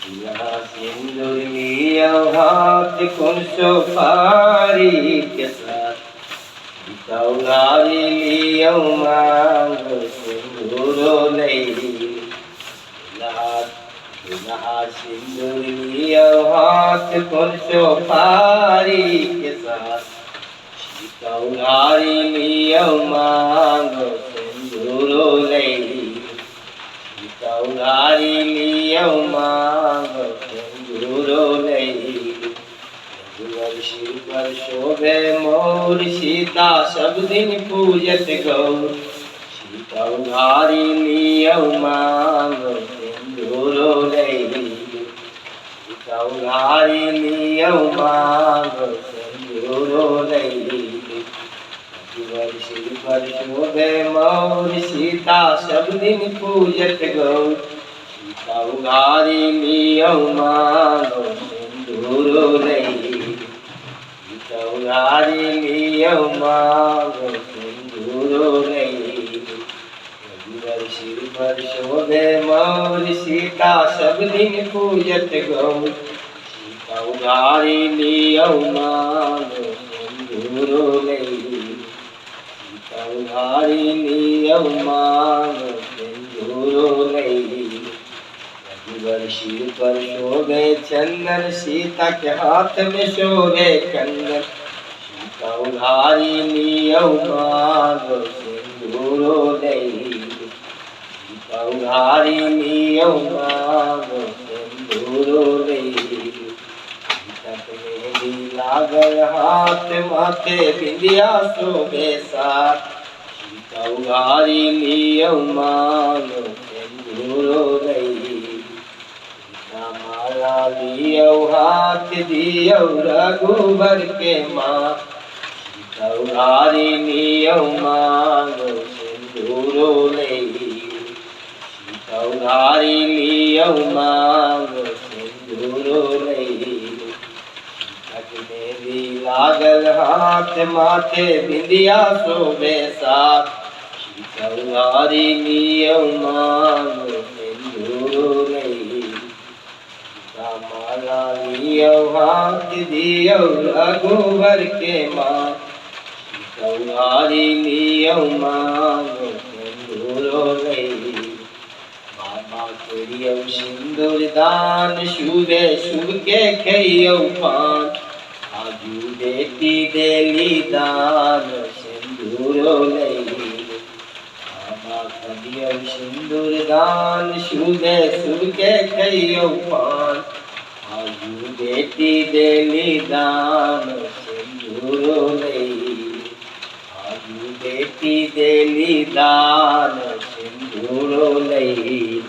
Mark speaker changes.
Speaker 1: यहाँ सिंदूर लिया हाथ कौन सुपारी के साथ कौलारी लिया मांग सिंदूर नहीं यहाँ सिंदूर लिया हाथ कौन सुपारी के साथ कौलारी लिया मांग सिंदूर नहीं कौलारी लिया मांग सिंदूर नहीं सिर पर शोभे मोर सीता सब दिन पूजत गौर कौलारी लिया मांग सिंदूर नहीं कौलारी लिया मांग सिंदूर नहीं सिर पर शोभे मोर सीता सब दिन पूजत गौर कौलारी लिया मांग सिंदूर नहीं कौलारी लिया मांग सिंदूर नहीं सिर पर शोभे मोर सीता सब दिन पूजत गौर कौलारी लिया मांग सिंदूर नहीं कौलारी लिया मांग सिंदूर नहीं सिर पर शोभे चंदन सीता के हाथ में शोभे कंगन कौलारी लिया मांग सिंदूर नहीं कौलारी लिया मांग सिंदूर नहीं लागल हाथ माथे बिंदिया शोभे साथ कौलारी लिया मांग सिंदूर नहीं माला लियो हाथ दियो रघुबर के माँ कौलारी लियो मांग सिंदूर नहीं कौलारी लियो मांग सिंदूर नहीं मेरी लागल हाथ माथे बिंदिया शोभे साथ कौलारी लियो मांग सिंदूर नहीं माला लियो हाथ दियो रघुवर के माँ कौलारी लियो मांग सिंदूर नहीं बाबा करियो सिंदूर दान शुभे शुभ के खइयो पान आजू बेटी देली दान सिंदूर नहीं बाबा करियो सिंदूर दान शुभे शुभ के खइयो पान आजू बेटी देली दान सिंदूर नहीं आजू बेटी देली दान सिंदूर नहीं।